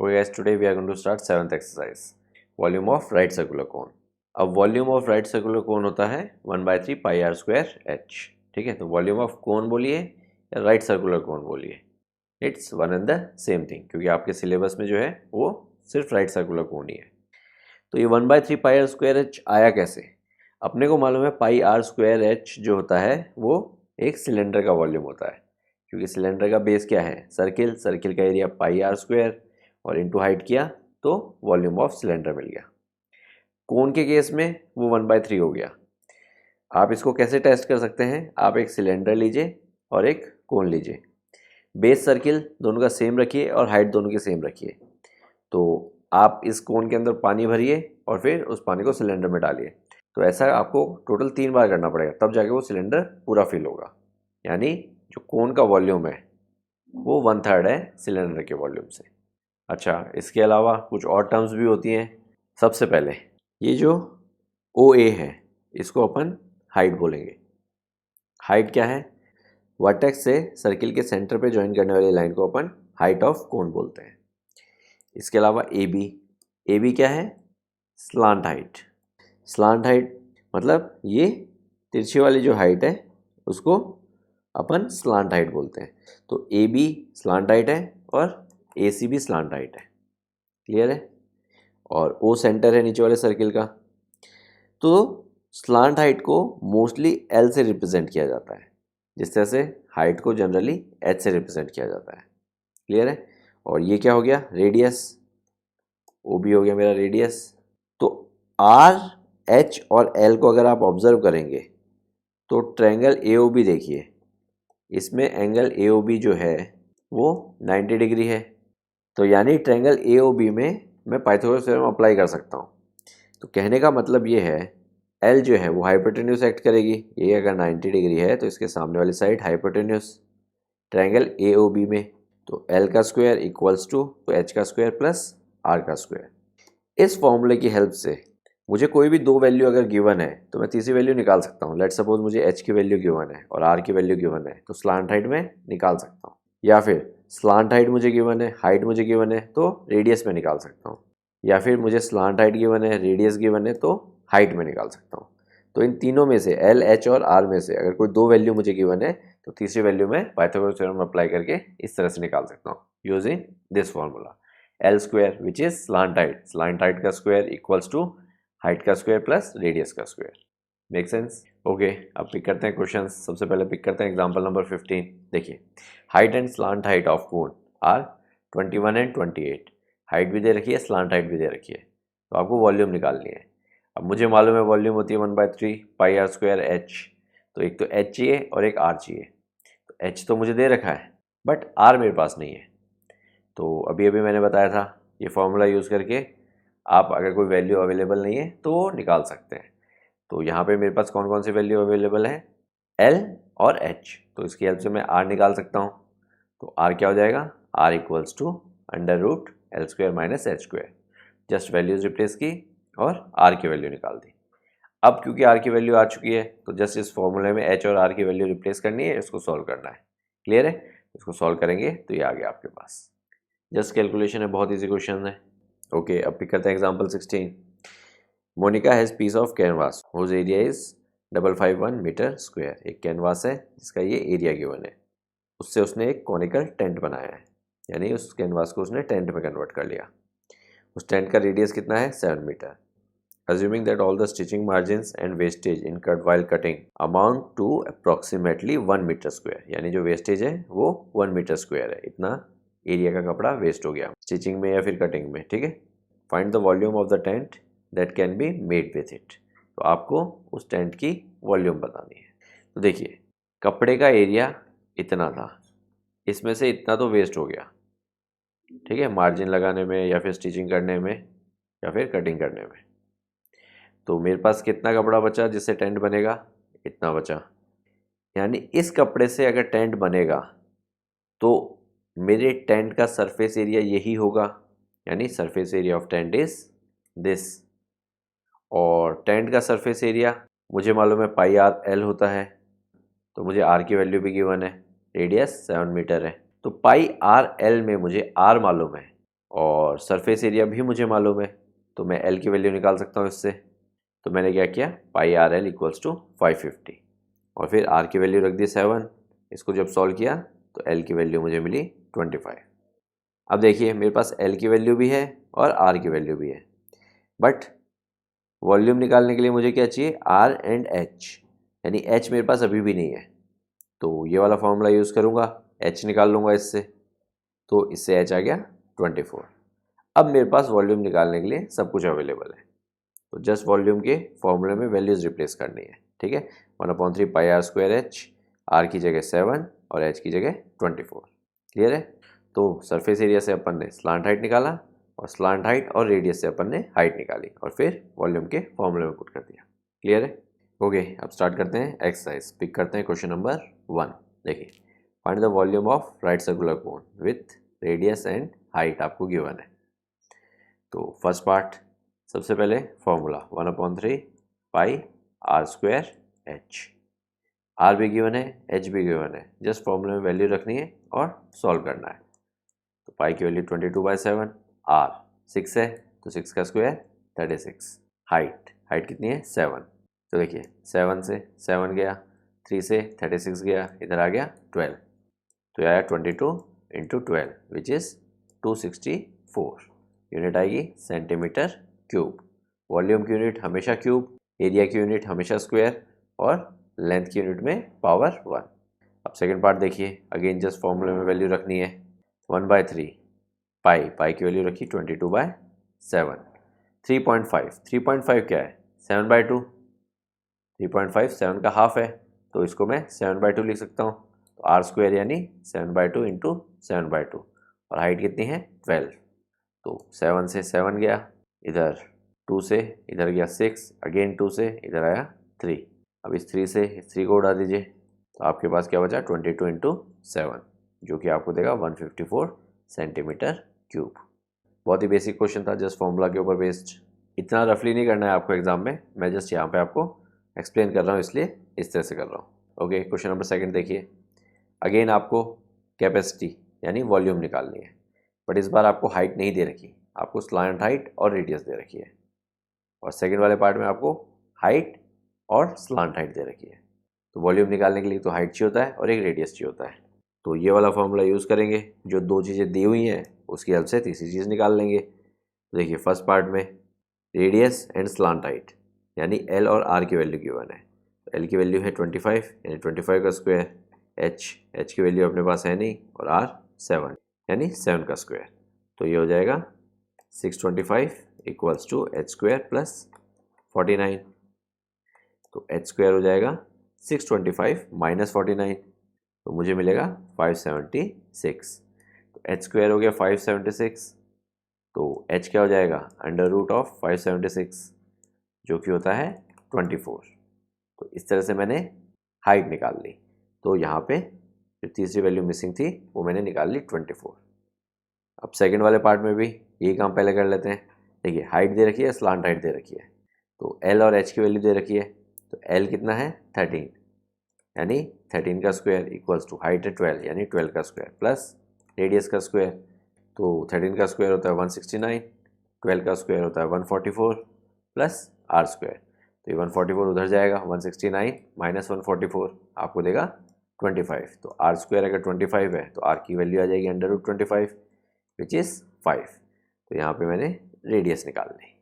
Okay guys, today we are going to start 7th exercise. Volume of right circular cone. अब volume of right circular कोन होता है 1/3 pi are square H. ठीक है, तो volume of कोन बोलिए या right circular कोन बोलिए, it's one and the same thing, क्योंकि आपके सिलेबस में जो है वो सिर्फ राइट सर्कुलर कोन ही है. तो ये 1/3 पाई आर स्क्वायर एच आया कैसे? अपने को मालूम है पाई आर स्क्वायर एच जो होता है वो एक सिलेंडर का वॉल्यूम होता है, क्योंकि सिलेंडर का बेस क्या है? सर्किल. सर्किल का एरिया पाई आर स्क्वायर और इनटू हाइट किया तो वॉल्यूम ऑफ सिलेंडर मिल गया. कोन के केस में वो 1/3 हो गया. आप इसको कैसे टेस्ट कर सकते हैं? आप एक सिलेंडर लीजिए और एक कोन लीजिए, बेस सर्किल दोनों का सेम रखिए और हाइट दोनों की सेम रखिए. तो आप इस कोन के अंदर पानी भरिए और फिर उस पानी को सिलेंडर में डालिए. तो ऐसा आपको टोटल 3 बार करना पड़ेगा, तब जाके वो सिलेंडर पूरा फिल होगा. यानी जो कोन का वॉल्यूम है वो 1/3 है सिलेंडर के वॉल्यूम से. अच्छा, इसके अलावा कुछ और टर्म्स भी होती हैं. सबसे पहले ये जो ओ ए है इसको अपन हाइट बोलेंगे. हाइट क्या है? वर्टेक्स से सर्किल के सेंटर पे ज्वाइन करने वाली लाइन को अपन हाइट ऑफ कोन बोलते हैं. इसके अलावा ए बी क्या है? Slant height. स्लांट हाइट मतलब ये तिरछी वाली जो हाइट है उसको अपन स्लांट हाइट बोलते हैं. तो ए बी स्लांट हाइट है और ए सी भी स्लांट हाइट है. क्लियर है? और ओ सेंटर है नीचे वाले सर्किल का. तो स्लांट हाइट को मोस्टली एल से रिप्रेजेंट किया जाता है, जिस तरह से हाइट को जनरली एच से रिप्रेजेंट किया जाता है. क्लियर है? और ये क्या हो गया? रेडियस. ओ बी हो गया मेरा रेडियस. तो आर एच और एल को अगर आप ऑब्जर्व करेंगे तो ट्रायंगल ए ओ बी देखिए, इसमें एंगल ए ओ बी जो है वो 90 डिग्री है. तो यानी ट्रायंगल ए ओ बी में मैं पाइथागोरस थ्योरम अप्लाई कर सकता हूँ. तो कहने का मतलब ये है एल जो है वो हाइपोटेन्यूस एक्ट करेगी. ये अगर 90 डिग्री है तो इसके सामने वाली side hypotenuse. Triangle A O B में तो एल का स्क्वायर इक्वल्स टू एच का स्क्वायर प्लस आर का स्क्वायर. इस फॉर्मूले की हेल्प से मुझे कोई भी दो वैल्यू अगर गिवन है तो मैं तीसरी वैल्यू निकाल सकता हूँ. लेट सपोज मुझे एच की वैल्यू गिवन है और आर की वैल्यू गिवन है, तो स्लांट हाइट में निकाल सकता हूँ. या फिर स्लांट हाइट मुझे गिवन है, हाइट मुझे गिवन है, तो रेडियस में निकाल सकता हूँ. या फिर मुझे स्लांट हाइट गिवन है, रेडियस गिवन है, तो हाइट में निकाल सकता हूँ. तो इन तीनों में से एल एच और आर में से अगर कोई दो वैल्यू मुझे गिवन है तो तीसरी वैल्यू में पाइथागोरस थ्योरम अप्लाई करके इस तरह से निकाल सकता हूँ using this formula. L square which is slant height का स्क्वायर इक्वल्स टू हाइट का स्क्वायर प्लस रेडियस का स्क्वायर. Make sense? ओके, अब पिक करते हैं क्वेश्चन. सबसे पहले पिक करते हैं एग्जांपल नंबर 15. देखिए, height and slant height of cone are 21 and 28. Height भी दे रखी है, स्लांट हाइट भी दे रखी है. तो आपको वॉल्यूम निकालनी है. अब मुझे मालूम है वॉल्यूम होती है 1/3 पाई आर स्क्वायर एच. तो एक तो एच चाहिए और एक आर चाहिए. तो एच तो मुझे दे रखा है बट आर मेरे पास नहीं है. तो अभी मैंने बताया था ये फॉर्मूला यूज़ करके आप अगर कोई वैल्यू अवेलेबल नहीं है तो वो निकाल सकते हैं. तो यहाँ पे मेरे पास कौन कौन सी वैल्यू अवेलेबल है? एल और एच. तो इसकी हेल्प से मैं आर निकाल सकता हूँ. तो आर क्या हो जाएगा? R equals to under root L square minus H square. Just values replace की और आर की वैल्यू निकाल दी. अब क्योंकि आर की वैल्यू आ चुकी है तो जस्ट इस फॉर्मूले में एच और आर की वैल्यू रिप्लेस करनी है, इसको सॉल्व करना है. क्लियर है? इसको सॉल्व करेंगे तो ये आ गया आपके पास. जस्ट कैलकुलेशन है, बहुत ईजी क्वेश्चन है. ओके, अब पिक करते हैं example 16. Monica has piece of canvas whose area is 551 metre square. एक कैनवास है जिसका ये एरिया गिवन है. उससे उसने एक कॉनिकल टेंट बनाया है, यानी उस कैनवास को उसने टेंट में कन्वर्ट कर लिया. उस टेंट का रेडियस कितना है? 7 metre. Assuming that all the stitching margins and wastage incurred while cutting amount to approximately 1 metre square. यानी जो वेस्टेज है वो 1 मीटर स्क्वायर है. इतना एरिया का कपड़ा वेस्ट हो गया स्टिचिंग में या फिर कटिंग में. ठीक है. Find the volume of the tent that can be made with it. तो आपको उस टेंट की वॉल्यूम बतानी है. तो देखिए, कपड़े का एरिया इतना था, इसमें से इतना तो वेस्ट हो गया. ठीक है, मार्जिन लगाने में या फिर स्टिचिंग करने में या फिर कटिंग करने में. तो मेरे पास कितना कपड़ा बचा जिससे टेंट बनेगा? इतना बचा. यानी इस कपड़े से अगर टेंट बनेगा तो मेरे टेंट का सरफेस एरिया यही होगा. यानी surface area of tent is this. और टेंट का सरफेस एरिया मुझे मालूम है पाई आर एल होता है. तो मुझे आर की वैल्यू भी गिवन है, रेडियस 7 मीटर है. तो पाई आर एल में मुझे आर मालूम है और सरफेस एरिया भी मुझे मालूम है, तो मैं एल की वैल्यू निकाल सकता हूँ इससे। तो मैंने क्या किया, पाई आर एल इक्वल्स टू 550 और फिर आर की वैल्यू रख दी 7। इसको जब सॉल्व किया तो एल की वैल्यू मुझे मिली 25। अब देखिए मेरे पास एल की वैल्यू भी है और आर की वैल्यू भी है, बट वॉल्यूम निकालने के लिए मुझे क्या चाहिए, आर एंड एच, यानी एच मेरे पास अभी भी नहीं है। तो ये वाला फॉर्मूला यूज़ करूँगा, एच निकाल लूँगा इससे, तो इससे एच आ गया 24। अब मेरे पास वॉल्यूम निकालने के लिए सब कुछ अवेलेबल है, तो जस्ट वॉल्यूम के फॉर्मूले में वैल्यूज़ रिप्लेस करनी है। ठीक है, 1/3 pi are square H, are की जगह 7 और एच की जगह 24। क्लियर है। तो सरफेस एरिया से अपन ने स्लांट हाइट निकाला और स्लांट हाइट और रेडियस से अपन ने हाइट निकाली और फिर वॉल्यूम के फॉर्मूले में पुट कर दिया। क्लियर है। ओके, अब स्टार्ट करते हैं एक्सरसाइज। पिक करते हैं क्वेश्चन नंबर 1। देखिए, find the volume of right circular cone with radius and height आपको गिवन है। तो फर्स्ट पार्ट, सबसे पहले formula 1/3 pi are square H. R भी गिवन है, एच भी गिवन है, जस्ट फॉर्मूले में वैल्यू रखनी है और सॉल्व करना है। तो पाई की वैल्यू 22/7, आर 6 है तो 6 का स्क्वायर 36। हाइट कितनी है, 7। तो देखिए 7 से 7 गया, 3 से 36 गया, इधर आ गया 12, तो ये आया 22 इंटू 12 विच इज़ 264। यूनिट आएगी सेंटीमीटर क्यूब। वॉल्यूम की यूनिट हमेशा क्यूब, एरिया की यूनिट हमेशा स्क्वायर और लेंथ की यूनिट में पावर 1। अब सेकेंड पार्ट देखिए, अगेन जस्ट फॉर्मूले में वैल्यू रखनी है। 1/3 पाई की वैल्यू रखी 22/7। 3.5 क्या है, 7/2। 3.5 7 का हाफ है, तो इसको मैं 7/2 लिख सकता हूँ। तो आर स्क्वायर यानी 7/2 इंटू 7/2 और हाइट कितनी है 12। तो 7 से 7 गया, इधर 2 से इधर गया 6, अगेन 2 से इधर आया 3। अब इस 3 से इस 3 को उड़ा दीजिए, तो आपके पास क्या बचा 22 इंटू 7, जो कि आपको देगा 154 सेंटीमीटर क्यूब। बहुत ही बेसिक क्वेश्चन था, जस्ट फॉर्मूला के ऊपर बेस्ड। इतना रफली नहीं करना है आपको एग्जाम में, मैं जस्ट यहाँ पे आपको एक्सप्लेन कर रहा हूँ, इसलिए इस तरह से कर रहा हूँ। ओके, क्वेश्चन नंबर सेकंड देखिए। अगेन आपको कैपेसिटी यानी वॉल्यूम निकालनी है, बट इस बार आपको हाइट नहीं दे रखी, आपको स्लांट हाइट और रेडियस दे रखी है। और सेकंड वाले पार्ट में आपको हाइट और स्लांट हाइट दे रखी है। तो वॉल्यूम निकालने के लिए तो हाइट चाहिए होता है और एक रेडियस चाहिए होता है। तो ये वाला फॉर्मूला यूज़ करेंगे, जो दो चीज़ें दी हुई हैं उसकी हेल्प से तीसरी चीज़ निकाल लेंगे। तो देखिए फर्स्ट पार्ट में रेडियस एंड स्लांट हाइट यानी एल और आर की वैल्यू गिवन है। तो एल की वैल्यू है 25 यानी 25 का स्क्वायर, एच की वैल्यू अपने पास है नहीं, और आर 7 यानी 7 का स्क्वायर। तो ये हो जाएगा 625 equals to H square plus 49। तो एच स्क्वायर हो जाएगा 625 माइनस 49, तो मुझे मिलेगा 576। तो एच स्क्वायर हो गया 576, तो एच क्या हो जाएगा अंडर रूट ऑफ 576, जो कि होता है 24। तो इस तरह से मैंने हाइट निकाल ली। तो यहाँ पे जो तीसरी वैल्यू मिसिंग थी वो मैंने निकाल ली 24। अब सेकंड वाले पार्ट में भी यही काम पहले कर लेते हैं। देखिए हाइट दे रखी है, स्लांट हाइट दे रखी है, तो एल और एच की वैल्यू दे रखी है। तो एल कितना है 13 यानी 13 का स्क्वायर इक्वल्स टू हाइट है 12 यानी 12 का स्क्वायर प्लस रेडियस का स्क्वायर। तो 13 का स्क्वायर होता है 169, 12 का स्क्वायर होता है 144 प्लस आर स्क्वायर। तो ये 144 उधर जाएगा, 169 माइनस 144 आपको देगा 25। तो आर स्क्वायर अगर 25 है तो आर की वैल्यू आ जाएगी अंडर रूट 25 विच इज़ 5। तो यहाँ पे मैंने रेडियस निकाल ली।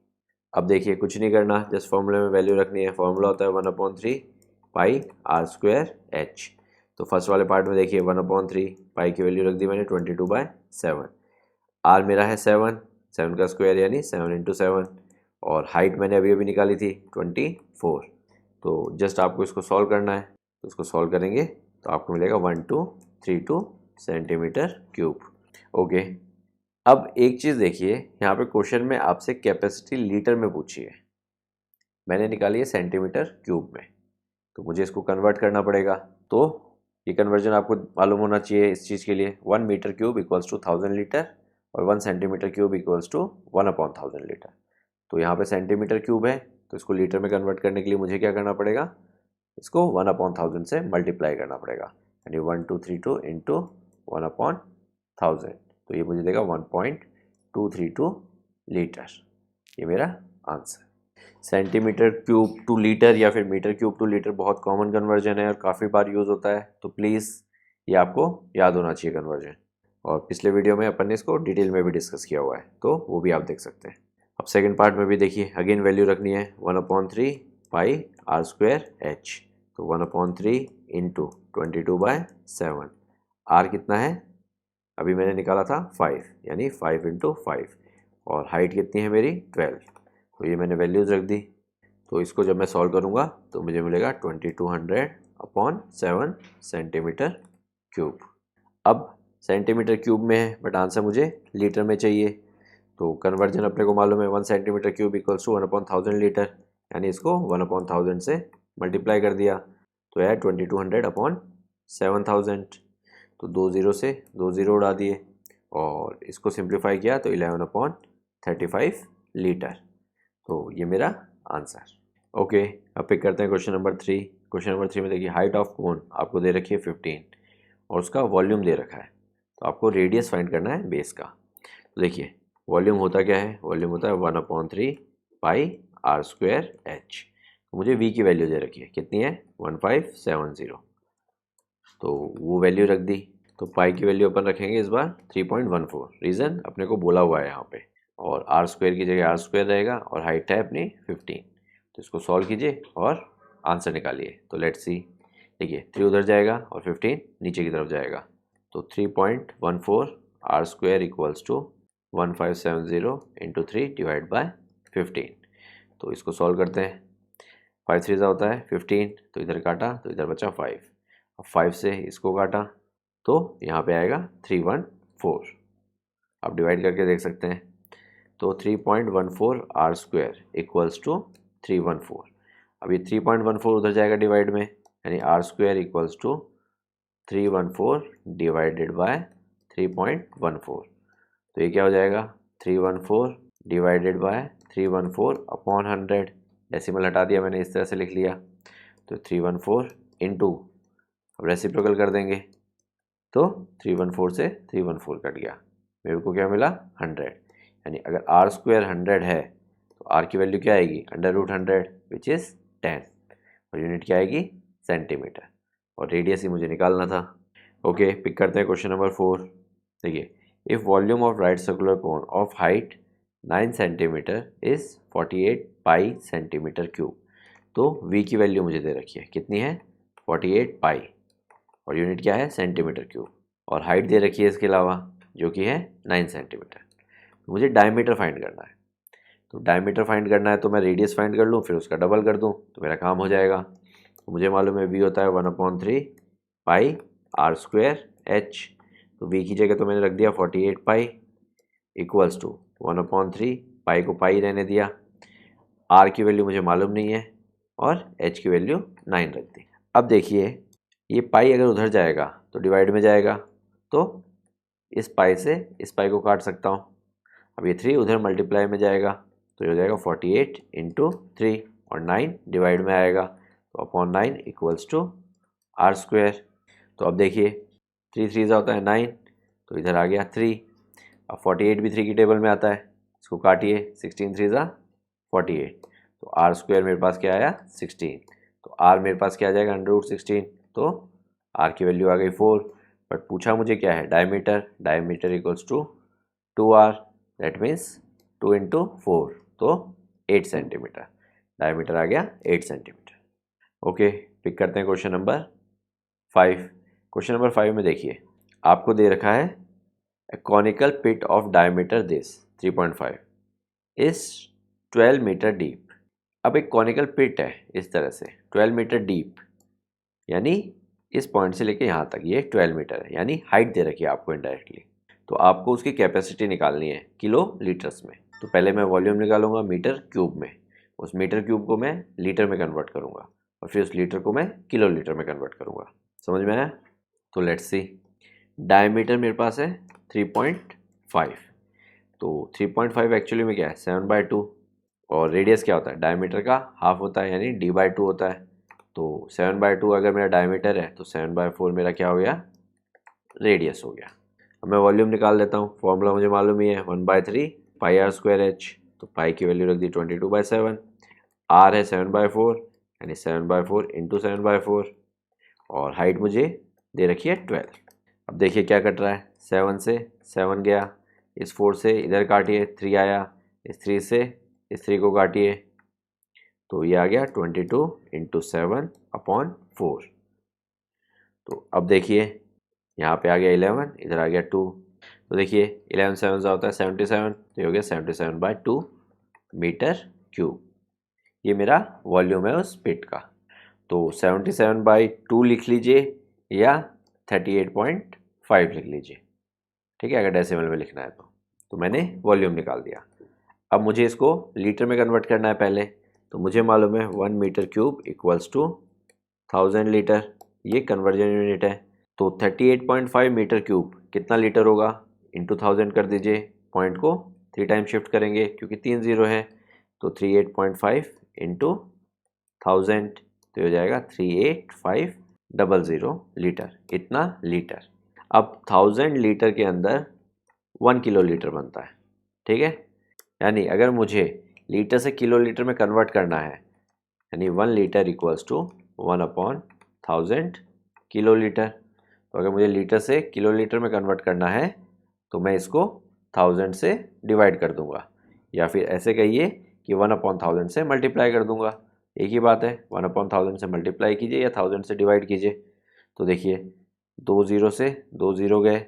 अब देखिए कुछ नहीं करना, जस्ट फॉर्मूले में वैल्यू रखनी है। फॉर्मूला होता है 1/3 पाई आर स्क्वायर एच। तो फर्स्ट वाले पार्ट में देखिए 1/3 पाई की वैल्यू रख दी मैंने 22/7। आर मेरा है 7, 7 का स्क्वायर यानी 7 इंटू 7, और हाइट मैंने अभी अभी निकाली थी 24। तो जस्ट आपको इसको सॉल्व करना है, तो इसको सॉल्व करेंगे तो आपको मिलेगा 1232 सेंटीमीटर क्यूब। ओके, अब एक चीज़ देखिए, यहाँ पे क्वेश्चन में आपसे कैपेसिटी लीटर में पूछी है, मैंने निकाली है सेंटीमीटर क्यूब में, तो मुझे इसको कन्वर्ट करना पड़ेगा। तो ये कन्वर्जन आपको मालूम होना चाहिए इस चीज़ के लिए। 1 metre cube equals to 1000 litre और 1 centimetre cube equals to 1/1000 litre. तो यहाँ पे सेंटीमीटर क्यूब है, तो इसको लीटर में कन्वर्ट करने के लिए मुझे क्या करना पड़ेगा, इसको 1/1000 से मल्टीप्लाई करना पड़ेगा, यानी 1232 इंटू 1/1000। तो ये मुझे देगा 232 लीटर। ये मेरा answer. Centimetre cube two litre या फिर मीटर क्यूब टू लीटर बहुत कॉमन कन्वर्जन है और काफ़ी बार यूज़ होता है, तो प्लीज़ ये आपको याद होना चाहिए कन्वर्जन। और पिछले वीडियो में अपन ने इसको डिटेल में भी डिस्कस किया हुआ है, तो वो भी आप देख सकते हैं। अब सेकंड पार्ट में भी देखिए, अगेन वैल्यू रखनी है 1/3 पाई आर स्क्वायर एच। तो 1/3 इंटू 22/7। आर कितना है, अभी मैंने निकाला था 5, यानी 5 × 5। और हाइट कितनी है मेरी 12। तो ये मैंने वैल्यूज़ रख दी। तो इसको जब मैं सॉल्व करूँगा तो मुझे मिलेगा 2200/7 सेंटीमीटर क्यूब। अब सेंटीमीटर क्यूब में है बट आंसर मुझे लीटर में चाहिए। तो कन्वर्जन अपने को मालूम है, 1 centimetre cube equals to 1/1000 litre, यानी इसको 1/1000 से मल्टीप्लाई कर दिया तो है 2200/7000। तो 2 ज़ीरो से 2 ज़ीरो उड़ा दिए और इसको सिंप्लीफाई किया तो 11/35 लीटर। तो ये मेरा आंसर। ओके, अब पिक करते हैं क्वेश्चन नंबर 3। क्वेश्चन नंबर 3 में देखिए, हाइट ऑफ कोन आपको दे रखी है 15 और उसका वॉल्यूम दे रखा है। तो आपको रेडियस फाइंड करना है बेस का। तो देखिए, वॉल्यूम होता क्या है, वॉल्यूम होता है 1/3 पाई आर स्क्वायर एच। तो मुझे वी की वैल्यू दे रखी है, कितनी है 1570। तो वो वैल्यू रख दी। तो पाई की वैल्यू अपन रखेंगे इस बार 3.14। रीज़न अपने को बोला हुआ है यहाँ पे, और आर स्क्वायर की जगह आर स्क्वायर रहेगा और हाइट है अपनी 15। तो इसको सॉल्व कीजिए और आंसर निकालिए। तो लेट्स सी, देखिए 3 उधर जाएगा और 15 नीचे की तरफ जाएगा। तो 3.14 R square equals to 1570 into 3 divide by 15। तो इसको सॉल्व करते हैं। 5 3 होता है 15, तो इधर काटा तो इधर बचा 5। अब 5 से इसको काटा तो यहाँ पे आएगा 314। आप डिवाइड करके देख सकते हैं। तो 3.14 आर स्क्वायर इक्वल्स टू 314। अब ये 3.14 उधर जाएगा डिवाइड में, यानी R square equals to 314 divided by 3.14। तो ये क्या हो जाएगा, 314 डिवाइडेड बाय 314/100। डेसिमल हटा दिया मैंने, इस तरह से लिख लिया। तो 314 इंटू, अब रेसिप्रोकल कर देंगे तो 314 से 314 कट गया, मेरे को क्या मिला 100। यानी अगर आर स्क्वायर 100 है तो आर की वैल्यू क्या आएगी √100 विच इज़ 10, और यूनिट क्या आएगी सेंटीमीटर, और रेडियस ही मुझे निकालना था। ओके, पिक करते हैं क्वेश्चन नंबर 4। देखिए, if volume of right circular cone of height 9 centimetre is 48 pi centimetre cube. तो v की वैल्यू मुझे दे रखी है, कितनी है 48 पाई, और यूनिट क्या है सेंटीमीटर क्यूब, और हाइट दे रखी है इसके अलावा जो कि है 9 सेंटीमीटर। तो मुझे डायमीटर फाइंड करना है। तो डायमीटर फाइंड करना है तो मैं रेडियस फाइंड कर लूँ, फिर उसका डबल कर दूँ तो मेरा काम हो जाएगा। तो मुझे मालूम है v होता है 1/3 पाई आर स्क्वायर एच। तो v की जगह तो मैंने रख दिया 48 पाई इक्वल्स टू 1/3 पाई को पाई रहने दिया। r की वैल्यू मुझे मालूम नहीं है और h की वैल्यू 9 रख दी। अब देखिए, ये पाई अगर उधर जाएगा तो डिवाइड में जाएगा, तो इस पाई से इस पाई को काट सकता हूँ। अब ये 3 उधर मल्टीप्लाई में जाएगा तो ये हो जाएगा 48 इंटू 3, और 9 डिवाइड में आएगा तो upon 9 equals to R square. तो अब देखिए 3 3 होता है 9, तो इधर आ गया 3। अब 48 भी 3 की टेबल में आता है, इसको काटिए, 16 3 48। तो आर स्क्वायर मेरे पास क्या आया 16। तो आर मेरे पास क्या आ जाएगा √16। तो आर की वैल्यू आ गई 4। बट पूछा मुझे क्या है diameter, diameter equals to 2r, that means 2 into 4, तो 8 सेंटीमीटर। डायमीटर आ गया 8 सेंटीमीटर। ओके, पिक करते हैं क्वेश्चन नंबर 5। क्वेश्चन नंबर 5 में देखिए, आपको दे रखा है a conical pit of diameter this 3.5 is 12 metre deep. अब एक कॉनिकल पिट है इस तरह से 12 मीटर डीप, यानी इस पॉइंट से लेके यहाँ तक ये 12 मीटर है, यानी हाइट दे रखी है आपको इनडायरेक्टली। तो आपको उसकी कैपेसिटी निकालनी है किलो लीटर्स में। तो पहले मैं वॉल्यूम निकालूंगा मीटर क्यूब में, उस मीटर क्यूब को मैं लीटर में कन्वर्ट करूँगा, और फिर उस लीटर को मैं किलो लीटर में कन्वर्ट करूँगा। समझ में आया? तो लेट्स सी, डायमीटर मेरे पास है 3.5। तो 3.5 एक्चुअली में क्या है 7/2, और रेडियस क्या होता है डायमीटर का हाफ होता है, यानी d/2 होता है। तो 7/2 अगर मेरा डायमीटर है तो 7/4 मेरा क्या हो गया रेडियस हो गया। अब मैं वॉल्यूम निकाल देता हूँ। फॉर्मूला मुझे मालूम ही है 1/3 पाई आर स्क्वायर एच। तो पाई की वैल्यू रख दी 22/7। आर है 7/4 यानी 7/4 इंटू 7/4 और हाइट मुझे दे रखी है 12। अब देखिए क्या कट रहा है, 7 से 7 गया, इस 4 से इधर काटिए 3 आया, इस 3 से इस 3 को काटिए तो ये आ गया 22 इंटू 7/4। तो अब देखिए यहाँ पे आ गया 11, इधर आ गया 2। तो देखिए 11 7 से होता है 77, तो ये हो गया 77/2 मीटर क्यूब। ये मेरा वॉल्यूम है उस पिट का। तो 77/2 लिख लीजिए या 38.5 लिख लीजिए, ठीक है, अगर डेसिमल में लिखना है तो मैंने वॉल्यूम निकाल दिया। अब मुझे इसको लीटर में कन्वर्ट करना है पहले। तो मुझे मालूम है 1 metre cube equals to 1000 litre, ये कन्वर्जन यूनिट है। तो 38.5 मीटर क्यूब कितना लीटर होगा, इंटू 1000 कर दीजिए, पॉइंट को 3 टाइम शिफ्ट करेंगे क्योंकि 3 जीरो है। तो 38.5 इंटू 1000 तो हो जाएगा 38500 लीटर, इतना लीटर। अब 1000 लीटर के अंदर 1 किलो लीटर बनता है, ठीक है। यानी अगर मुझे लीटर से किलो लीटर में कन्वर्ट करना है, यानी 1 litre equals to 1/1000 kilolitre. तो अगर मुझे लीटर से किलो लीटर में कन्वर्ट करना है तो मैं इसको 1000 से डिवाइड कर दूंगा, या फिर ऐसे कहिए कि 1/1000 से मल्टीप्लाई कर दूंगा। एक ही बात है, 1/1000 से मल्टीप्लाई कीजिए या 1000 से डिवाइड कीजिए। तो देखिए 2 जीरो से 2 जीरो गए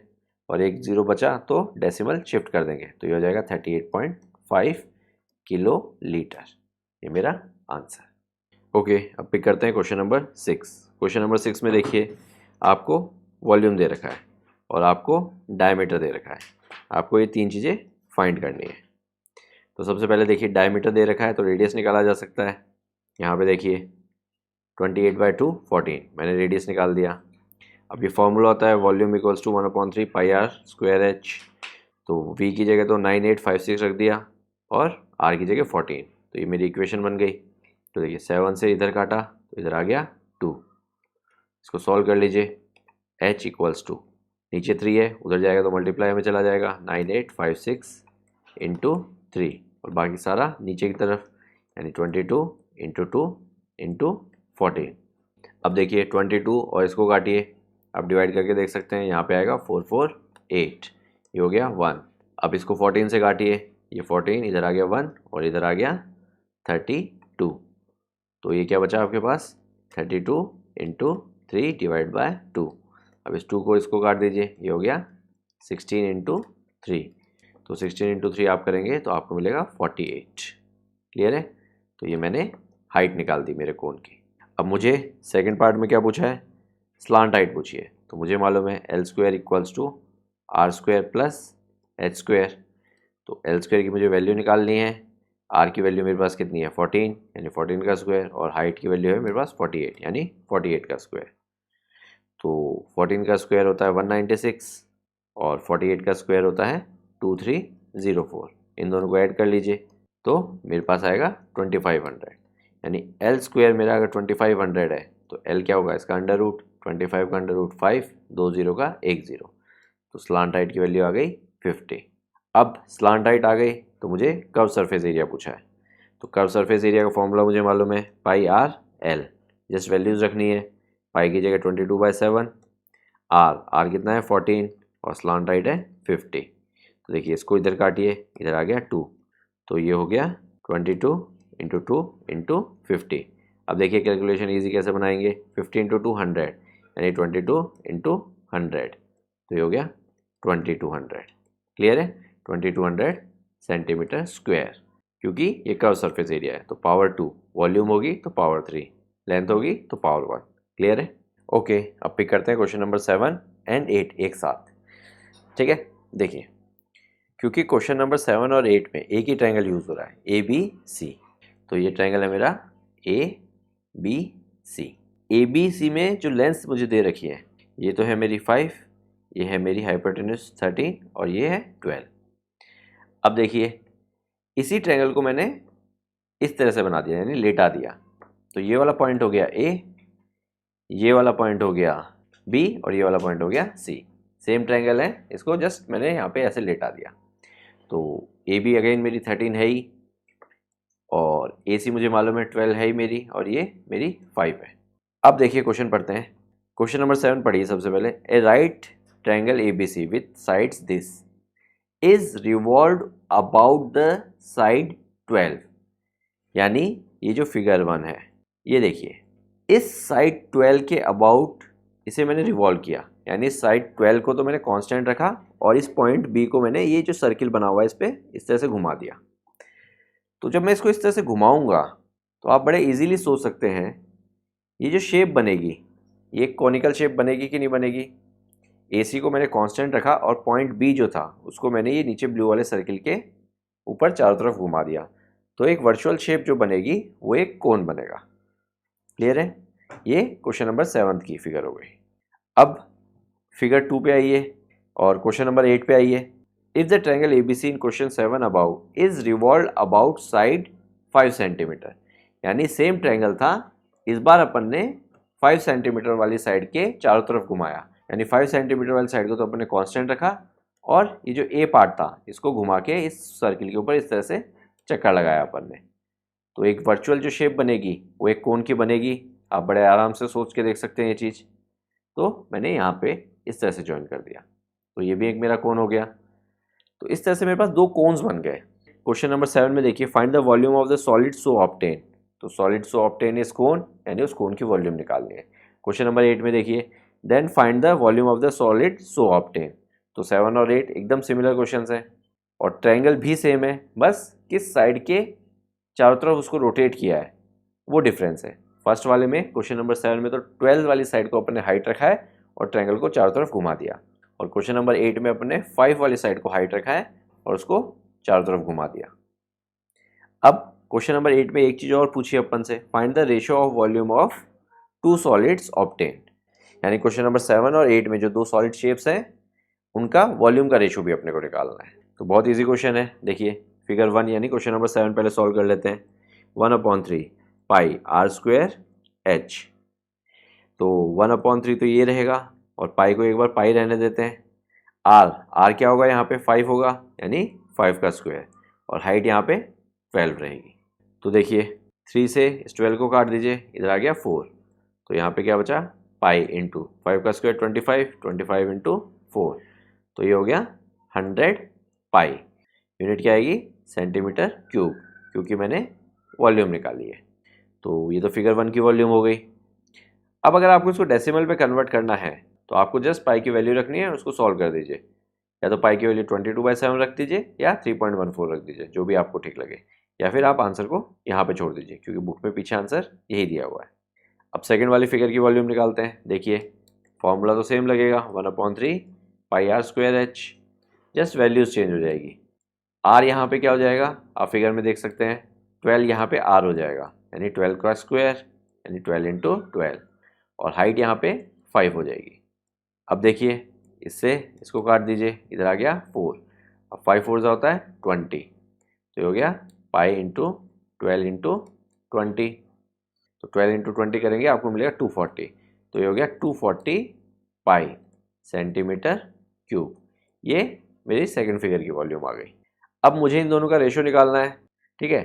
और 1 जीरो बचा तो डेसिमल शिफ्ट कर देंगे, तो ये हो जाएगा 38.5 किलो लीटर। ये मेरा आंसर। ओके, अब पिक करते हैं क्वेश्चन नंबर 6। क्वेश्चन नंबर 6 में देखिए आपको वॉल्यूम दे रखा है और आपको डायमीटर दे रखा है। आपको ये 3 चीज़ें फाइंड करनी है। तो सबसे पहले देखिए डायमीटर दे रखा है तो रेडियस निकाला जा सकता है। यहाँ पे देखिए 28/2 14, मैंने रेडियस निकाल दिया। अब ये फॉर्मूला होता है volume equals to 1/3 pi are square H. तो वी की जगह तो 9856 रख दिया और आर की जगह 14, तो ये मेरी इक्वेशन बन गई। तो देखिए 7 से इधर काटा तो इधर आ गया 2। इसको सॉल्व कर लीजिए, h इक्वल्स टू नीचे 3 है, उधर जाएगा तो मल्टीप्लाई में चला जाएगा 9856 इंटू 3 और बाकी सारा नीचे की तरफ, यानी 22 इंटू 2 इंटू 14। अब देखिए 22 और इसको काटिए, अब डिवाइड करके देख सकते हैं, यहाँ पे आएगा 448, ये हो गया 1। अब इसको 14 से काटिए, ये 14 इधर आ गया 1 और इधर आ गया 32, तो ये क्या बचा आपके पास 32 इंटू 3 डिवाइड बाय 2। अब इस 2 को इसको काट दीजिए, ये हो गया 16 इंटू 3। तो 16 इंटू 3 आप करेंगे तो आपको मिलेगा 48। क्लियर है। तो ये मैंने हाइट निकाल दी मेरे कोन की। अब मुझे सेकंड पार्ट में क्या पूछा है, स्लांट हाइट पूछी है। तो मुझे मालूम है L square equals to R square plus H square. तो एल स्क्वायर की मुझे वैल्यू निकालनी है, आर की वैल्यू मेरे पास कितनी है 14 यानी 14 का स्क्वायर, और हाइट की वैल्यू है मेरे पास 48 यानी 48 का स्क्वायर। तो 14 का स्क्वायर होता है 196 और 48 का स्क्वायर होता है 2304। इन दोनों को ऐड कर लीजिए तो मेरे पास आएगा 2500, यानी एल स्क्वायर मेरा अगर 2500 है तो एल क्या होगा, इसका अंडर रूट 25 का अंडर रूट 5, 2 जीरो का 1 जीरो, तो स्लांट हाइट की वैल्यू आ गई 50। अब स्लांट हाइट आ गई तो मुझे कर्व सरफेस एरिया पूछा है। तो कर्व सरफेस एरिया का फॉर्मूला मुझे मालूम है पाई आर एल, जस्ट वैल्यूज रखनी है। पाई की जगह 22/7, आर कितना है 14 और स्लांट हाइट है 50। तो देखिए इसको इधर काटिए, इधर आ गया 2, तो ये हो गया 22 इंटू 2 इंटू 50। अब देखिए कैलकुलेशन इजी कैसे बनाएंगे, 50 इंटू 2 100 यानी 22 इंटू 100, तो ये हो गया 2200। क्लियर है, 2200 सेंटीमीटर स्क्वायर, क्योंकि ये कर्व सरफेस एरिया है। तो पावर 2, वॉल्यूम होगी तो पावर 3, लेंथ होगी तो पावर 1। क्लियर है। ओके, अब पिक करते हैं क्वेश्चन नंबर 7 एंड 8 एक साथ। ठीक है, देखिए क्योंकि क्वेश्चन नंबर 7 और 8 में एक ही ट्रायंगल यूज हो रहा है ए बी सी, तो ये ट्रायंगल है मेरा ए बी सी। ए बी सी में जो लेंथ मुझे दे रखी है, ये तो है मेरी 5, ये है मेरी हाइपोटेन्यूज 13 और ये है 12। अब देखिए इसी ट्रायंगल को मैंने इस तरह से बना दिया, यानी लेटा दिया। तो ये वाला पॉइंट हो गया ए, ये वाला पॉइंट हो गया बी और ये वाला पॉइंट हो गया सी। सेम ट्रायंगल है, इसको जस्ट मैंने यहाँ पे ऐसे लेटा दिया। तो ए बी अगेन मेरी 13 है ही, और ए सी मुझे मालूम है 12 है ही मेरी, और ये मेरी 5 है। अब देखिए क्वेश्चन पढ़ते हैं। क्वेश्चन नंबर 7 पढ़िए सबसे पहले। A right triangle A B C with sides this is revolve about the side 12, यानी ये जो फिगर 1 है, ये देखिए इस साइड 12 के अबाउट इसे मैंने रिवॉल्व किया, यानी साइड 12 को तो मैंने कांस्टेंट रखा और इस पॉइंट बी को मैंने ये जो सर्किल बना हुआ है इस पर इस तरह से घुमा दिया। तो जब मैं इसको इस तरह से घुमाऊंगा तो आप बड़े इजीली सोच सकते हैं ये जो शेप बनेगी ये एक कॉनिकल शेप बनेगी कि नहीं बनेगी। AC को मैंने कांस्टेंट रखा और पॉइंट बी जो था उसको मैंने ये नीचे ब्लू वाले सर्किल के ऊपर चारों तरफ घुमा दिया, तो एक वर्चुअल शेप जो बनेगी वो एक कोन बनेगा। क्लियर है? ये क्वेश्चन नंबर 7 की फिगर हो गई। अब फिगर 2 पे आइए और क्वेश्चन नंबर 8 पे आइए। If the triangle ABC in question 7 about is revolve about side 5 centimetre, यानी सेम ट्रायंगल था, इस बार अपन ने 5 सेंटीमीटर वाली साइड के चारों तरफ घुमाया, यानी 5 सेंटीमीटर वाली साइड को तो अपन ने कांस्टेंट रखा और ये जो ए पार्ट था इसको घुमा के इस सर्किल के ऊपर इस तरह से चक्कर लगाया अपन ने। तो एक वर्चुअल जो शेप बनेगी वो एक कोन की बनेगी। आप बड़े आराम से सोच के देख सकते हैं ये चीज़। तो मैंने यहाँ पे इस तरह से ज्वाइन कर दिया, तो ये भी एक मेरा कोन हो गया। तो इस तरह से मेरे पास 2 कोन्स बन गए। क्वेश्चन नंबर 7 में देखिए, find the volume of the solid so obtain. तो सॉलिड सो ऑब्टेन इज कोन, यानी उस कोन की वॉल्यूम निकालनी है। क्वेश्चन नंबर 8 में देखिए, then find the volume of the solid so obtain. तो 7 और 8 एकदम सिमिलर क्वेश्चंस हैं और ट्रायंगल भी सेम है, बस किस साइड के चारों तरफ उसको रोटेट किया है वो डिफरेंस है। फर्स्ट वाले में क्वेश्चन नंबर 7 में तो 12 वाली साइड को अपन ने हाइट रखा है और ट्रायंगल को चारों तरफ घुमा दिया, और क्वेश्चन नंबर 8 में अपन ने 5 वाली साइड को हाइट रखा है और उसको चारों तरफ घुमा दिया। अब क्वेश्चन नंबर 8 में एक चीज़ और पूछी अपन से, find the ratio of volume of 2 solids obtain. यानी क्वेश्चन नंबर 7 और 8 में जो 2 सॉलिड शेप्स हैं उनका वॉल्यूम का रेशियो भी अपने को निकालना है। तो बहुत ईजी क्वेश्चन है। देखिए फिगर 1 यानी क्वेश्चन नंबर 7 पहले सॉल्व कर लेते हैं। 1/3 पाई आर स्क्वायर एच। तो 1/3 तो ये रहेगा और पाई को एक बार पाई रहने देते हैं। आर क्या होगा यहाँ पे 5 होगा, यानी 5 का स्क्वायर, और हाइट यहाँ पे 12 रहेगी। तो देखिए 3 से इस 12 को काट दीजिए, इधर आ गया 4, तो यहाँ पे क्या बचा पाई इंटू 5 का स्क्वायर 25 इंटू 4, तो ये हो गया 100 पाई। यूनिट क्या आएगी सेंटीमीटर क्यूब, क्योंकि मैंने वॉल्यूम निकाली है। तो ये तो फिगर 1 की वॉल्यूम हो गई। अब अगर आपको इसको डेसिमल पे कन्वर्ट करना है तो आपको जस्ट पाई की वैल्यू रखनी है और उसको सॉल्व कर दीजिए। या तो पाई की वैल्यू 22/7 रख दीजिए या 3.14 रख दीजिए, जो भी आपको ठीक लगे, या फिर आप आंसर को यहाँ पे छोड़ दीजिए क्योंकि बुक में पीछे आंसर यही दिया हुआ है। अब सेकंड वाली फिगर की वॉल्यूम निकालते हैं। देखिए फॉर्मूला तो सेम लगेगा, 1/3 pi are square h, just values change हो जाएगी। आर यहाँ पे क्या हो जाएगा आप फिगर में देख सकते हैं, 12 यहाँ पे आर हो जाएगा, यानी 12 का स्क्वायर यानी 12 इंटू 12, और हाइट यहाँ पे 5 हो जाएगी। अब देखिए इससे इसको काट दीजिए, इधर आ गया 4, अब 5 4 होता है 20, तो ये हो गया पाई इंटू 12 इंटू 20, तो 12 इंटू 20 करेंगे आपको मिलेगा 240, तो ये हो गया 240 पाई सेंटीमीटर क्यूब। ये मेरी सेकंड फिगर की वॉल्यूम आ गई। अब मुझे इन दोनों का रेशियो निकालना है, ठीक है।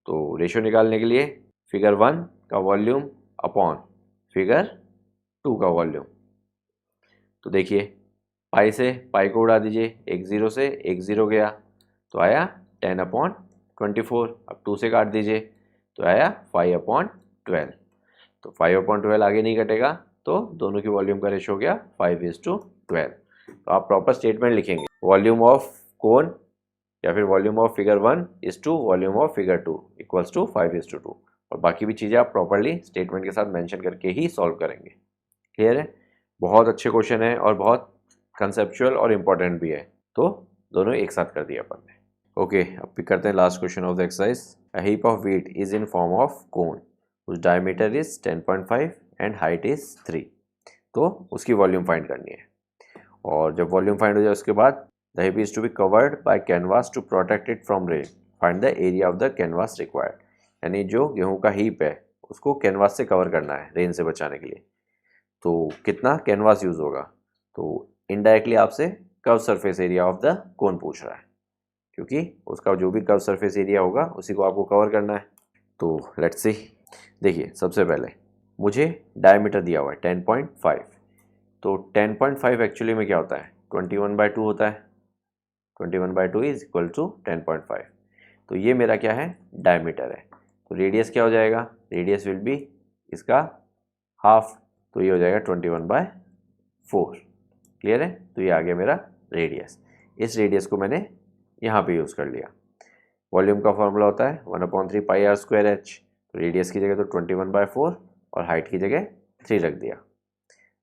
तो रेशियो निकालने के लिए फिगर 1 का वॉल्यूम अपॉन फिगर 2 का वॉल्यूम। तो देखिए पाई से पाई को उड़ा दीजिए, एक 0 से एक 0 गया तो आया 10/24। अब 2 से काट दीजिए तो आया 5/12। तो 5/12 आगे नहीं कटेगा, तो दोनों की वॉल्यूम का रेशियो हो गया 5:12। तो आप प्रॉपर स्टेटमेंट लिखेंगे, वॉल्यूम ऑफ कोन या फिर volume of figure 1 is to volume of figure 2 equals to 5:2, और बाकी भी चीज़ें आप प्रॉपरली स्टेटमेंट के साथ मेंशन करके ही सॉल्व करेंगे। क्लियर है? बहुत अच्छे क्वेश्चन है और बहुत कंसेप्चुअल और इम्पोर्टेंट भी है, तो दोनों एक साथ कर दिया अपन ने। ओके, अब पिक करते हैं last question of the exercise. A heap of wheat is in form of cone उस diameter is 10.5 and height is 3, तो उसकी वॉल्यूम फाइंड करनी है। और जब वॉल्यूम फाइंड हो जाए उसके बाद the heap is to be covered by canvas to protect it from rain, find the area of the canvas required. यानी जो गेहूं का हीप है उसको कैनवास से कवर करना है रेन से बचाने के लिए, तो कितना कैनवास यूज़ होगा। तो इनडायरेक्टली आपसे curve surface area of the cone पूछ रहा है, क्योंकि उसका जो भी कर्व सरफेस एरिया होगा उसी को आपको कवर करना है। तो लेट्स सी, देखिए सबसे पहले मुझे डायमीटर दिया हुआ है 10.5, तो 10.5 एक्चुअली में क्या होता है, 21/2 होता है। 21/2 इज इक्वल टू 10.5। तो ये मेरा क्या है, डायमीटर है। तो रेडियस क्या हो जाएगा, रेडियस विल बी इसका हाफ, तो ये हो जाएगा 21/4। क्लियर है, तो ये आ गया मेरा रेडियस। इस रेडियस को मैंने यहाँ पे यूज़ कर लिया। वॉल्यूम का फॉर्मूला होता है 1/3πr²h। तो रेडियस की जगह तो 21/4 और हाइट की जगह 3 रख दिया।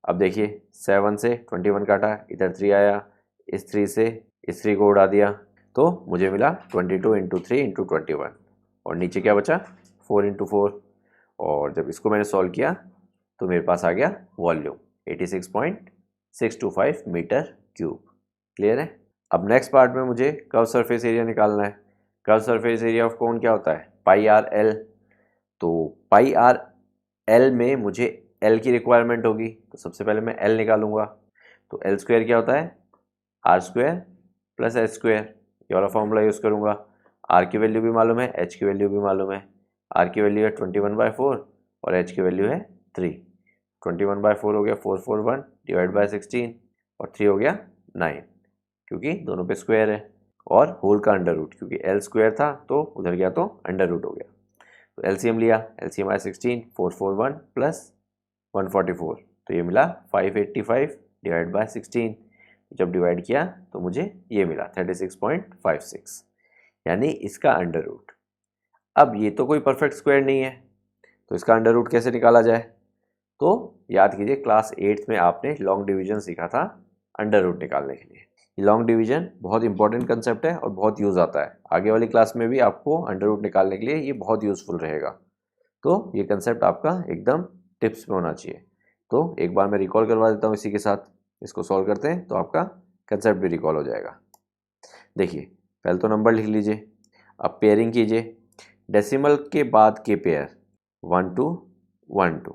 अब देखिए 7 से 21 काटा, इधर 3 आया, इस 3 से इस 3 को उड़ा दिया, तो मुझे मिला 22 × 3 × 21, और नीचे क्या बचा 4 × 4। और जब इसको मैंने सॉल्व किया तो मेरे पास आ गया वॉल्यूम 86.625 मीटर क्यूब। क्लियर है। अब नेक्स्ट पार्ट में मुझे कर्व सरफेस एरिया निकालना है। Curve surface area of cone क्या होता है, πr/l। तो πr/l में मुझे L की रिक्वायरमेंट होगी, तो सबसे पहले मैं L निकालूंगा। तो L² क्या होता है, r² + h²। ये वाला फॉर्मूला यूज़ करूँगा। r की वैल्यू भी मालूम है, h की वैल्यू भी मालूम है। r की वैल्यू है 21/4 और h की वैल्यू है 3। 21/4 हो गया 441 / 16 और 3 हो गया 9, क्योंकि दोनों पे स्क्वायर है, और होल का अंडर रूट, क्योंकि L² था तो उधर गया तो अंडर रूट हो गया। तो LCM लिया, LCM आया 16, 441 + 144, तो ये मिला 585 / 16। जब डिवाइड किया तो मुझे ये मिला 36.56, यानी इसका अंडर रूट। अब ये तो कोई परफेक्ट स्क्वायर नहीं है, तो इसका अंडर रूट कैसे निकाला जाए। तो याद कीजिए क्लास 8th में आपने लॉन्ग डिवीजन सीखा था अंडर रूट निकालने के लिए। लॉन्ग डिवीजन बहुत इंपॉर्टेंट कंसेप्ट है और बहुत यूज़ आता है। आगे वाली क्लास में भी आपको अंडर रूट निकालने के लिए ये बहुत यूज़फुल रहेगा। तो ये कंसेप्ट आपका एकदम टिप्स में होना चाहिए। तो एक बार मैं रिकॉल करवा देता हूँ इसी के साथ, इसको सॉल्व करते हैं तो आपका कंसेप्ट भी रिकॉल हो जाएगा। देखिए पहले तो नंबर लिख लीजिए, अब पेयरिंग कीजिए। डेसिमल के बाद के पेयर 1 2 1 2,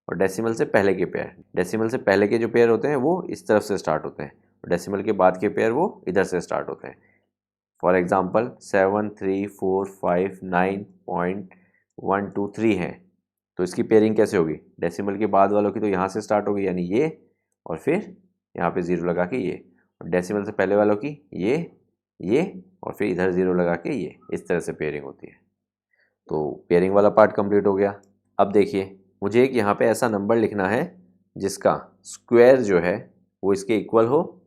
और डेसिमल से पहले के पेयर, डेसिमल से पहले के जो पेयर होते हैं वो इस तरफ से स्टार्ट होते हैं, और डेसिमल के बाद के पेयर वो इधर से स्टार्ट होते हैं। फॉर एग्जांपल 7 3 4 5 9.123 हैं, तो इसकी पेयरिंग कैसे होगी, डेसिमल के बाद वालों की तो यहाँ से स्टार्ट होगी, यानी ये, और फिर यहाँ पे 0 लगा के ये, और डेसिमल से पहले वालों की ये और फिर इधर 0 लगा के ये, इस तरह से पेयरिंग होती है। तो पेयरिंग वाला पार्ट कंप्लीट हो गया। अब देखिए मुझे एक यहाँ पे ऐसा नंबर लिखना है जिसका स्क्वायर जो है वो इसके इक्वल हो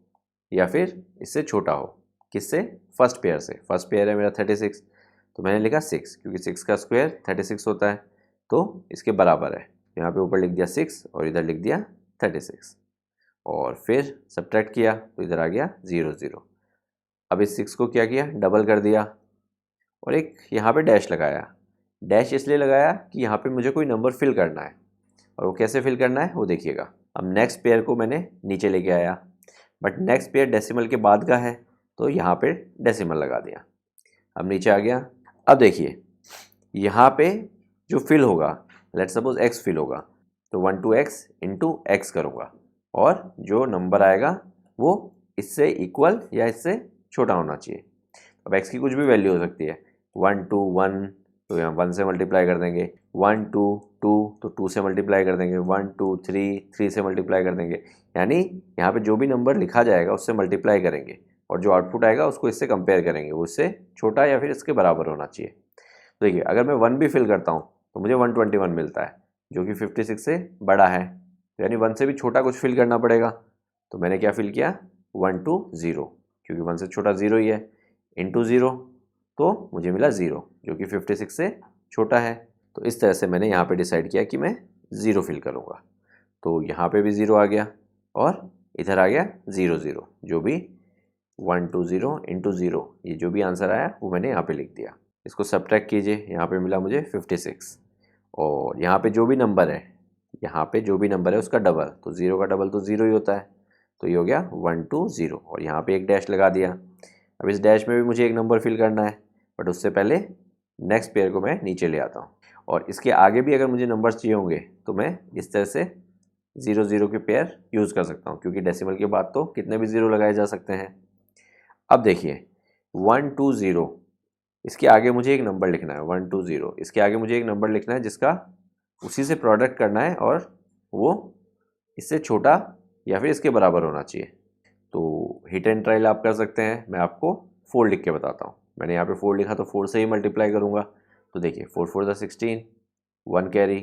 या फिर इससे छोटा हो। किससे, फर्स्ट पेयर से। फर्स्ट पेयर है मेरा 36, तो मैंने लिखा 6, क्योंकि 6 का स्क्वायर 36 होता है, तो इसके बराबर है। यहाँ पे ऊपर लिख दिया 6 और इधर लिख दिया 36, और फिर सब्ट्रैक्ट किया तो इधर आ गया 0 0। अब इस 6 को क्या किया, डबल कर दिया, और एक यहाँ पे डैश लगाया। डैश इसलिए लगाया कि यहाँ पे मुझे कोई नंबर फिल करना है, और वो कैसे फिल करना है वो देखिएगा। अब नेक्स्ट पेयर को मैंने नीचे लेके आया, बट नेक्स्ट पेयर डेसिमल के बाद का है, तो यहाँ पे डेसिमल लगा दिया। अब नीचे आ गया। अब देखिए यहाँ पे जो फिल होगा, लेट सपोज x फिल होगा, तो 1 2 x × x करूँगा, और जो नंबर आएगा वो इससे इक्वल या इससे छोटा होना चाहिए। अब x की कुछ भी वैल्यू हो सकती है, 1 2 1, तो यहाँ 1 से मल्टीप्लाई कर देंगे, 1 2 2 तो 2 से मल्टीप्लाई कर देंगे, 1 2 3 3 से मल्टीप्लाई कर देंगे, यानी यहाँ पे जो भी नंबर लिखा जाएगा उससे मल्टीप्लाई करेंगे, और जो आउटपुट आएगा उसको इससे कंपेयर करेंगे, वो इससे छोटा या फिर इसके बराबर होना चाहिए। तो देखिए अगर मैं 1 भी फिल करता हूँ तो मुझे 121 मिलता है, जो कि 56 से बड़ा है, यानी 1 से भी छोटा कुछ फिल करना पड़ेगा। तो मैंने क्या फिल किया, 1 2 0, क्योंकि 1 से छोटा 0 ही है, इंटू 0, तो मुझे मिला 0, जो कि 56 से छोटा है। तो इस तरह से मैंने यहाँ पे डिसाइड किया कि मैं 0 फिल करूँगा। तो यहाँ पे भी 0 आ गया, और इधर आ गया 0 0, जो भी 1 2 0 इंटू 0, ये जो भी आंसर आया वो मैंने यहाँ पे लिख दिया। इसको सब्ट्रैक्ट कीजिए, यहाँ पे मिला मुझे 56, और यहाँ पे जो भी नंबर है, यहाँ पे जो भी नंबर है उसका डबल, तो 0 का डबल तो 0 ही होता है, तो ये हो गया 1 2 0, और यहाँ पे एक डैश लगा दिया। अब इस डैश में भी मुझे एक नंबर फिल करना है, बट उससे पहले नेक्स्ट पेयर को मैं नीचे ले आता हूँ, और इसके आगे भी अगर मुझे नंबर्स चाहिए होंगे तो मैं इस तरह से 0 0 के पेयर यूज़ कर सकता हूँ, क्योंकि डेसिमल के बाद तो कितने भी ज़ीरो लगाए जा सकते हैं। अब देखिए 1 2 0, इसके आगे मुझे एक नंबर लिखना है 1 2 0, इसके आगे मुझे एक नंबर लिखना है जिसका उसी से प्रोडक्ट करना है और वो इससे छोटा या फिर इसके बराबर होना चाहिए। तो हिट एंड ट्रायल आप कर सकते हैं, मैं आपको 4 लिख के बताता हूँ। मैंने यहाँ पे 4 लिखा तो 4 से ही मल्टीप्लाई करूँगा। तो देखिए 4 4 ज़ा 16, 1 कैरी,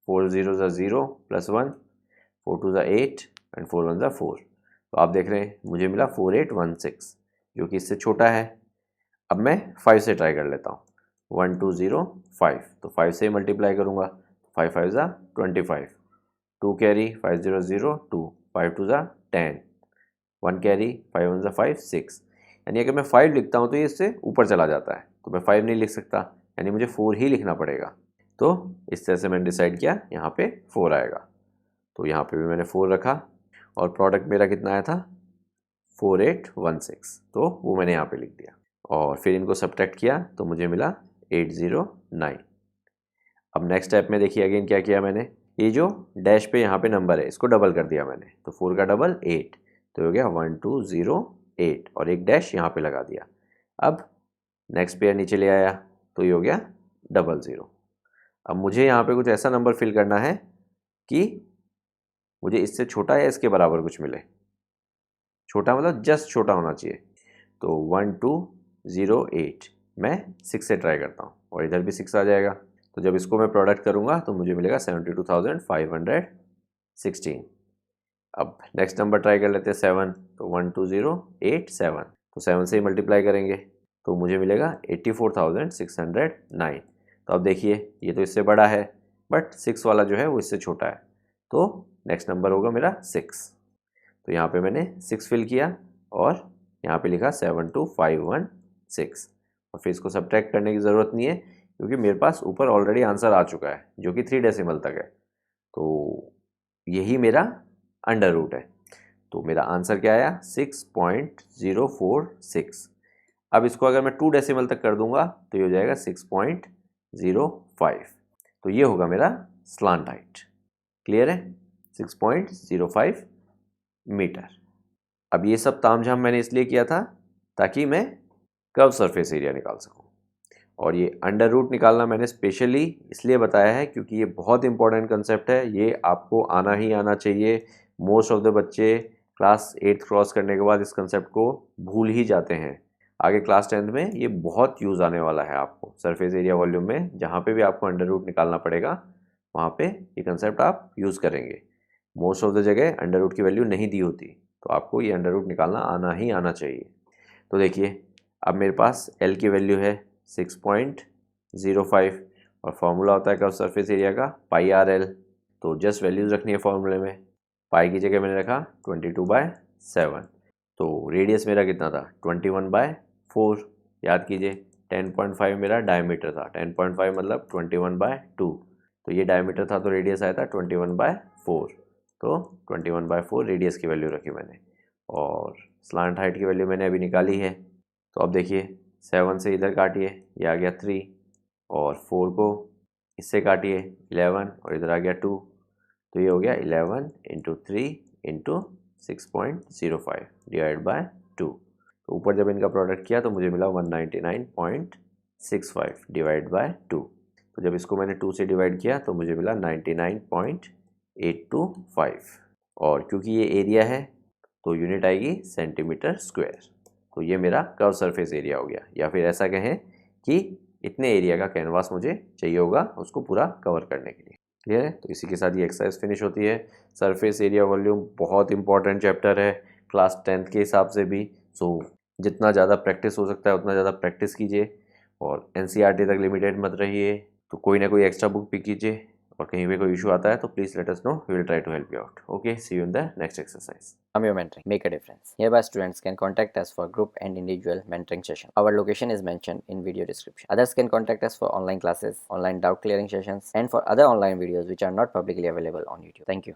4 0 ज़ा 0 प्लस 1, 4 2 ज़ा 8 एंड 4 1 ज़ा 4। तो आप देख रहे हैं मुझे मिला 4816, जो कि इससे छोटा है। अब मैं 5 से ट्राई कर लेता हूँ। 1 2 0 5, तो 5 से मल्टीप्लाई करूँगा। 5 5 ज़ा 25, 2 कैरी, 5 0 0 2, 5 2 ज़ा 10, 1 कैरी, 5 1 ज़ा 5 6। यानी अगर मैं 5 लिखता हूँ तो ये इससे ऊपर चला जाता है, तो मैं 5 नहीं लिख सकता, यानी मुझे 4 ही लिखना पड़ेगा। तो इस तरह से मैंने डिसाइड किया यहाँ पे 4 आएगा। तो यहाँ पे भी मैंने 4 रखा और प्रोडक्ट मेरा कितना आया था 4816, तो वो मैंने यहाँ पे लिख दिया और फिर इनको सब्ट्रैक्ट किया तो मुझे मिला 809। अब नेक्स्ट स्टेप में देखिए अगेन क्या किया मैंने, ये जो डैश पे यहाँ पे नंबर है इसको डबल कर दिया मैंने, तो 4 का डबल 8, तो हो गया 1208 और एक डैश यहाँ पे लगा दिया। अब नेक्स्ट पेयर नीचे ले आया तो ये हो गया 00। अब मुझे यहाँ पे कुछ ऐसा नंबर फिल करना है कि मुझे इससे छोटा या इसके बराबर कुछ मिले। छोटा मतलब जस्ट छोटा होना चाहिए। तो 1208 मैं 6 से ट्राई करता हूँ और इधर भी 6 आ जाएगा। तो जब इसको मैं प्रोडक्ट करूँगा तो मुझे मिलेगा 72,516। अब नेक्स्ट नंबर ट्राई कर लेते हैं 7, तो 12087, तो 7 से ही मल्टीप्लाई करेंगे तो मुझे मिलेगा 84,609। तो अब देखिए ये तो इससे बड़ा है बट 6 वाला जो है वो इससे छोटा है, तो नेक्स्ट नंबर होगा मेरा 6। तो यहाँ पे मैंने 6 फिल किया और यहाँ पे लिखा 72516 और फिर इसको सब्ट्रैक्ट करने की ज़रूरत नहीं है क्योंकि मेरे पास ऊपर ऑलरेडी आंसर आ चुका है जो कि 3 डेसिमल तक है। तो यही मेरा अंडर रूट है। तो मेरा आंसर क्या आया 6.046। अब इसको अगर मैं 2 डेसिमल तक कर दूंगा तो ये हो जाएगा 6.05। तो ये होगा मेरा स्लांट हाइट। क्लियर है? 6.05 मीटर। अब ये सब तामझाम मैंने इसलिए किया था ताकि मैं कर्व सरफेस एरिया निकाल सकूं, और ये अंडर रूट निकालना मैंने स्पेशली इसलिए बताया है क्योंकि ये बहुत इंपॉर्टेंट कंसेप्ट है। ये आपको आना ही आना चाहिए। मोस्ट ऑफ द बच्चे क्लास 8th क्रॉस करने के बाद इस कंसेप्ट को भूल ही जाते हैं। आगे क्लास 10th में ये बहुत यूज़ आने वाला है आपको सरफेस एरिया वॉल्यूम में। जहाँ पे भी आपको अंडर रूट निकालना पड़ेगा वहाँ पे ये कंसेप्ट आप यूज़ करेंगे। मोस्ट ऑफ द जगह अंडर रूट की वैल्यू नहीं दी होती, तो आपको ये अंडर रूट निकालना आना ही आना चाहिए। तो देखिए अब मेरे पास L की वैल्यू है 6.05 और फार्मूला होता है कर्व सरफेस एरिया का पाई आर एल। तो जस्ट वैल्यूज़ रखनी है फार्मूले में। पाई की जगह मैंने रखा 22/7। तो रेडियस मेरा कितना था 21/4। याद कीजिए 10.5 मेरा डायमीटर था। 10.5 मतलब 21/2। तो ये डायमीटर था तो रेडियस आया था 21/4। तो 21/4 रेडियस की वैल्यू रखी मैंने और स्लांट हाइट की वैल्यू मैंने अभी निकाली है। तो अब देखिए 7 से इधर काटिए, ये आ गया 3 और 4 को इससे काटिए 11 और इधर आ गया 2। तो ये हो गया 11 इंटू 3 इंटू 6.05 डिवाइड बाय 2। तो ऊपर जब इनका प्रोडक्ट किया तो मुझे मिला 199.65 डिवाइड बाय 2। तो जब इसको मैंने 2 से डिवाइड किया तो मुझे मिला 99.825 और क्योंकि ये एरिया है तो यूनिट आएगी सेंटीमीटर स्क्वायर। तो ये मेरा कर्व सरफेस एरिया हो गया, या फिर ऐसा कहें कि इतने एरिया का कैनवास मुझे चाहिए होगा उसको पूरा कवर करने के लिए। क्लियर है? तो इसी के साथ ये एक्सरसाइज फिनिश होती है। सरफेस एरिया वॉल्यूम बहुत इंपॉर्टेंट चैप्टर है क्लास 10th के हिसाब से भी। सो जितना ज़्यादा प्रैक्टिस हो सकता है उतना ज़्यादा प्रैक्टिस कीजिए और NCERT तक लिमिटेड मत रहिए। तो कोई ना कोई एक्स्ट्रा बुक पिक कीजिए और कहीं पे कोई इशू आता है तो please let us know, we will try to help you out. Okay, see you in the next exercise. From your mentoring, make a difference. Hereby, students can contact us for group and individual mentoring session. Our location is mentioned in video description. Others can contact us for online classes, online doubt clearing sessions, and for other online videos which are not publicly available on YouTube. Thank you.